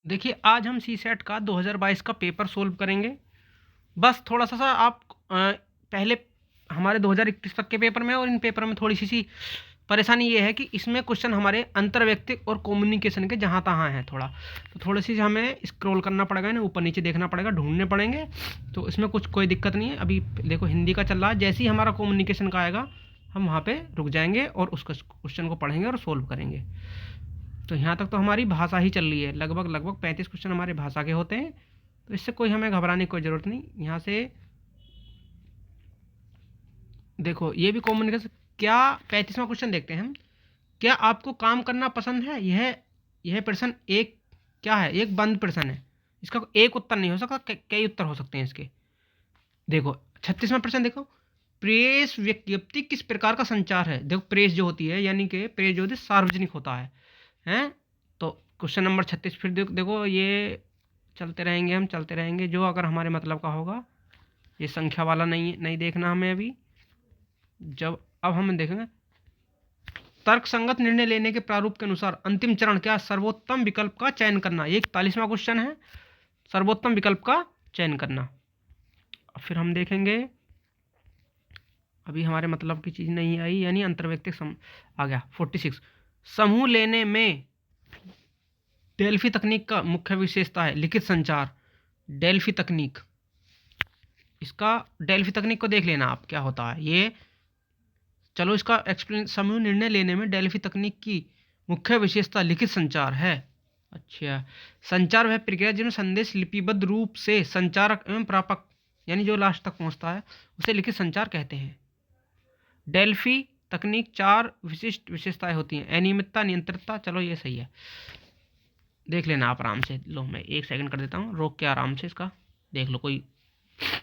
देखिए, आज हम सीसेट का 2022 का पेपर सोल्व करेंगे। बस थोड़ा-सा सा आप पहले हमारे 2021 तक के पेपर में और इन पेपर में थोड़ी-सी सी परेशानी ये है कि इसमें क्वेश्चन हमारे अंतर्वैयक्तिक और कम्युनिकेशन के जहाँ-तहाँ हैं थोड़ा। तो थोड़ी-सी हमें स्क्रॉल करना पड़ेगा, ना ऊपर-नीचे देखना पड़ेगा, ढूँढने पड़ेंगे। तो इसमें कोई दिक्कत नहीं है। अभी देखो हिंदी का चल रहा है, जैसे ही हमारा कम्युनिकेशन का आएगा, हम वहाँ पे रुक जाएँगे और उस क्वेश्चन को पढ़ेंगे और सोल्व करेंगे। तो यहाँ तक तो हमारी भाषा ही चल रही है। लगभग 35 क्वेश्चन हमारे भाषा के होते हैं। तो इससे कोई हमें घबराने की कोई ज़रूरत नहीं। यहाँ से देखो ये भी कम्युनिकेशन। क्या 35वां क्वेश्चन देखते हैं हम। क्या आपको काम करना पसंद है? यह प्रश्न एक क्या है? एक बंद प्रश्न है। इसका एक उत्तर नहीं हो सकता, कई उत्तर हो सकते हैं इसके। देखो 36वां प्रश्न देखो, प्रेस विज्ञप्ति किस प्रकार का संचार है? देखो प्रेस जो होती है, यानी कि प्रेस जो होती है सार्वजनिक होता है। हैं? तो क्वेश्चन नंबर 36 फिर देखो ये चलते रहेंगे, हम चलते रहेंगे जो अगर हमारे मतलब का होगा। ये संख्या वाला नहीं देखना हमें अभी। अब हम देखेंगे तर्कसंगत निर्णय लेने के प्रारूप के अनुसार अंतिम चरण क्या? सर्वोत्तम विकल्प का चयन करना। ये 41वां क्वेश्चन है, सर्वोत्तम विकल्प का चयन करना। फिर हम देखेंगे, अभी हमारे मतलब की चीज़ नहीं आई, यानी अंतर्वैयक्तिक आ गया 46। समूह लेने में डेल्फी तकनीक का मुख्य विशेषता है लिखित संचार। डेल्फी तकनीक, इसका डेल्फी तकनीक को देख लेना आप क्या होता है ये। चलो इसका एक्सप्लेन, समूह निर्णय लेने में डेल्फी तकनीक की मुख्य विशेषता लिखित संचार है। अच्छा, संचार वह प्रक्रिया जिसमें संदेश लिपिबद्ध रूप से संचारक एवं प्रापक, यानी जो लास्ट तक पहुंचता है, उसे लिखित संचार कहते हैं। डेल्फी तकनीक 4 विशिष्ट विशेषताएं होती हैं। अनियमितता, नियंत्रितता। चलो ये सही है, देख लेना आप आराम से। लो मैं 1 सेकंड कर देता हूँ, रोक के आराम से इसका देख लो। कोई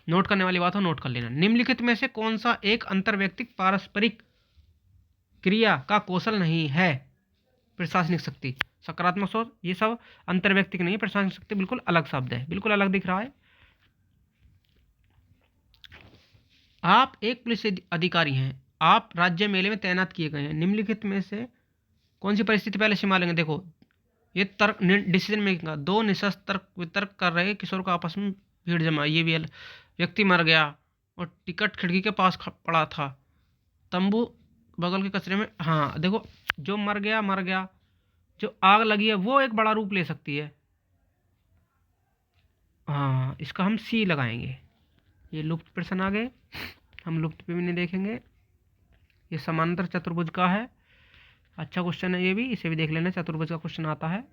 नोट करने वाली बात हो नोट कर लेना। निम्नलिखित में से कौन सा एक अंतर्वैयक्तिक पारस्परिक क्रिया का कौशल नहीं है? प्रशासनिक शक्ति, सकारात्मक सोच, ये सब अंतर्वैयक्तिक नहीं है। प्रशासनिक शक्ति बिल्कुल अलग शब्द है, बिल्कुल अलग दिख रहा है। आप एक पुलिस अधिकारी हैं, आप राज्य मेले में तैनात किए गए हैं। निम्नलिखित में से कौन सी परिस्थिति पहले संभाल लेंगे? देखो ये तर्क डिसीजन मेकिंग का, दो निशस्त्र तर्क वितर्क कर रहे किशोर का आपस में भीड़ जमा। ये भी व्यक्ति मर गया और टिकट खिड़की के पास पड़ा था, तंबू बगल के कचरे में। हाँ देखो, जो मर गया, जो आग लगी है वो एक बड़ा रूप ले सकती है। हाँ इसका हम सी लगाएंगे। ये लुप्त प्रश्न आ गए, हम लुप्त पे भी नहीं देखेंगे। ये समांतर चतुर्भुज का है, अच्छा क्वेश्चन है ये भी, इसे भी देख लेना। चतुर्भुज का क्वेश्चन आता है।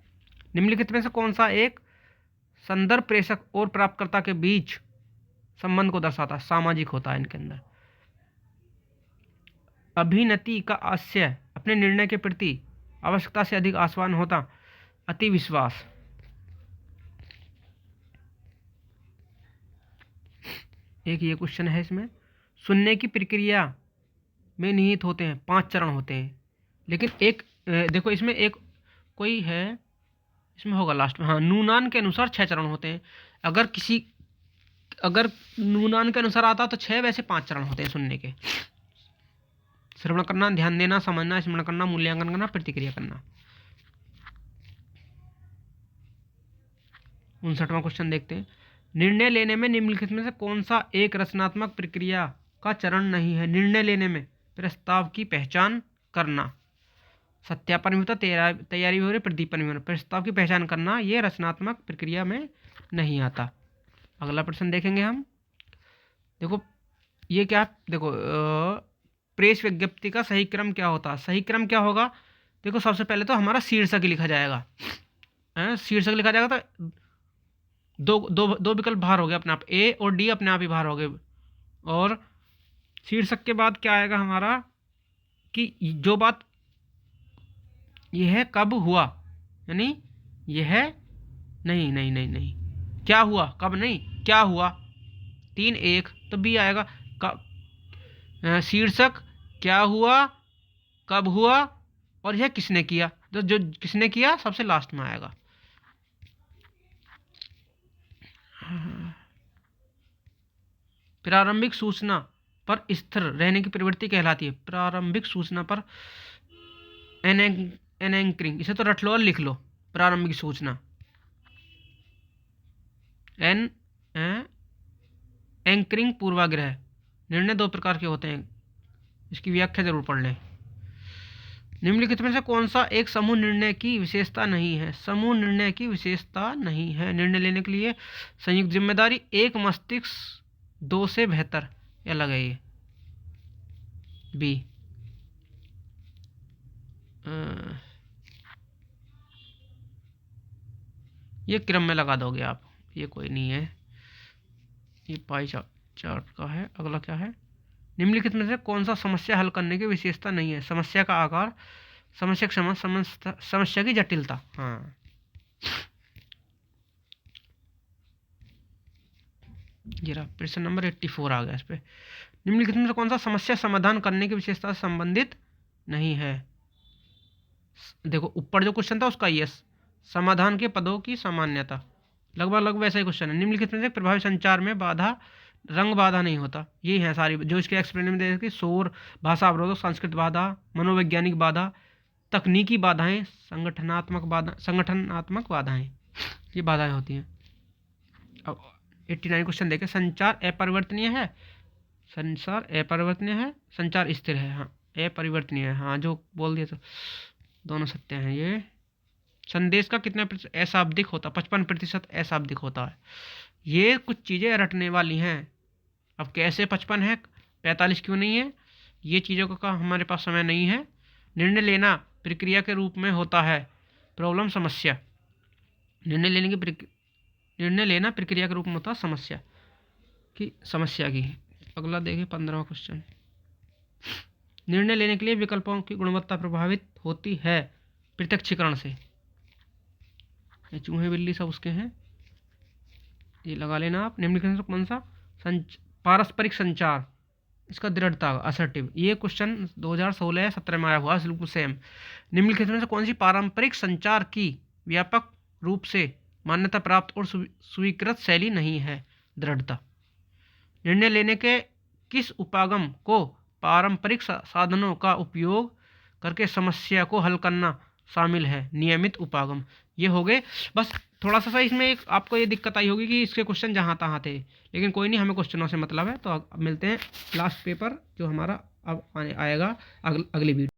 निम्नलिखित में से कौन सा एक संदर्भ प्रेषक और प्राप्तकर्ता के बीच संबंध को दर्शाता है? सामाजिक होता है इनके अंदर। अभिनति का आशय अपने निर्णय के प्रति आवश्यकता से अधिक आसवान होता। अति विश्वास। एक ये क्वेश्चन है इसमें। सुनने की प्रक्रिया में निहित होते हैं 5 चरण होते हैं, लेकिन एक देखो इसमें एक कोई है, इसमें होगा लास्ट में। हाँ, नूनान के अनुसार 6 चरण होते हैं। अगर नूनान के अनुसार आता तो 6, वैसे 5 चरण होते हैं सुनने के। श्रवण करना, ध्यान देना, समझना, स्मरण करना, मूल्यांकन करना, प्रतिक्रिया करना। 59वां क्वेश्चन देखते हैं। निर्णय लेने में निम्नलिखित में से कौन सा एक रचनात्मक प्रक्रिया का चरण नहीं है? निर्णय लेने में प्रस्ताव की पहचान करना, सत्यापन भी होता, तैयारी भी हो रही, प्रदीपन भी हो रही। प्रस्ताव की पहचान करना ये रचनात्मक प्रक्रिया में नहीं आता। अगला प्रश्न देखेंगे हम। देखो ये क्या, देखो प्रेस विज्ञप्ति का सही क्रम क्या होता है? सही क्रम क्या होगा? देखो सबसे पहले तो हमारा शीर्षक लिखा जाएगा। शीर्षक लिखा जाएगा तो दो विकल्प बाहर हो गए अपने आप, ए और डी अपने आप ही बाहर हो गए। और शीर्षक के बाद क्या आएगा हमारा कि जो बात यह कब हुआ, यानी यह नहीं क्या हुआ, कब नहीं, क्या हुआ। 3-1 तो बी आएगा। शीर्षक क्या हुआ, कब हुआ, और यह किसने किया। तो जो किसने किया सबसे लास्ट में आएगा। प्रारंभिक सूचना पर स्थिर रहने की प्रवृत्ति कहलाती है। प्रारंभिक सूचना पर एनेंकरिंग, इसे तो रट लो और लिख लो। प्रारंभिक सूचना एंकरिंग पूर्वाग्रह। निर्णय दो प्रकार के होते हैं, इसकी व्याख्या जरूर पढ़ लें। निम्नलिखित में से कौन सा एक समूह निर्णय की विशेषता नहीं है? समूह निर्णय की विशेषता नहीं है। निर्णय लेने के लिए संयुक्त जिम्मेदारी, एक मस्तिष्क, दो से बेहतर, या लगा ये बी। ये क्रम में लगा दोगे आप, ये कोई नहीं है, ये पाई चार्ट का है। अगला क्या है? निम्नलिखित में से कौन सा समस्या हल करने की विशेषता नहीं है? समस्या का आकार, समस्या क्षमा, समस्या की जटिलता। हाँ, ये रहा प्रश्न नंबर 84 आ गया इस पे। निम्नलिखित में से कौन सा समस्या समाधान करने की विशेषता से संबंधित नहीं है? देखो ऊपर जो क्वेश्चन था उसका ये समाधान के पदों की सामान्यता, लगभग वैसा ही क्वेश्चन है। निम्नलिखित में से प्रभावी संचार में बाधा, रंग बाधा नहीं होता। ये है सारी जो इसके एक्सप्लेन में देखिए, शोर, भाषा अवरोधक, सांस्कृतिक बाधा, मनोवैज्ञानिक बाधा, तकनीकी बाधाएं, संगठनात्मक बाधाएं, ये बाधाएं होती हैं। अब 89 क्वेश्चन देखें। संचार अपरिवर्तनीय है, संचार अपरिवर्तनीय है, संचार स्थिर है। हाँ, अपरिवर्तनीय है, हाँ जो बोल दिया तो दोनों सत्य हैं। ये संदेश का कितना अशाब्दिक होता? 55% अशाब्दिक होता है। ये कुछ चीज़ें रटने वाली हैं। अब कैसे 55 है, 45 क्यों नहीं है, ये चीज़ों का हमारे पास समय नहीं है। निर्णय लेना प्रक्रिया के रूप में होता है, प्रॉब्लम समस्या। निर्णय लेना प्रक्रिया के रूप में होता है समस्या की। अगला देखिए 15वां क्वेश्चन। निर्णय लेने के लिए विकल्पों की गुणवत्ता प्रभावित होती है प्रत्यक्षीकरण से। ये चूहे बिल्ली सब उसके हैं, ये लगा लेना आप। निम्नलिखित में कौन सा पारस्परिक संचार, इसका दृढ़ता, असर्टिव। ये क्वेश्चन 2016-17 में आया हुआ, बिल्कुल सेम। निम्नलिखित में से कौन सी पारंपरिक संचार की व्यापक रूप से मान्यता प्राप्त और स्वीकृत शैली नहीं है? दृढ़ता। निर्णय लेने के किस उपागम को पारंपरिक साधनों का उपयोग करके समस्या को हल करना शामिल है? नियमित उपागम। ये हो गए। बस थोड़ा सा इसमें एक आपको ये दिक्कत आई होगी कि इसके क्वेश्चन जहाँ तहाँ थे, लेकिन कोई नहीं, हमें क्वेश्चनों से मतलब है। तो अब मिलते हैं लास्ट पेपर जो हमारा अब आएगा अगली वीडियो।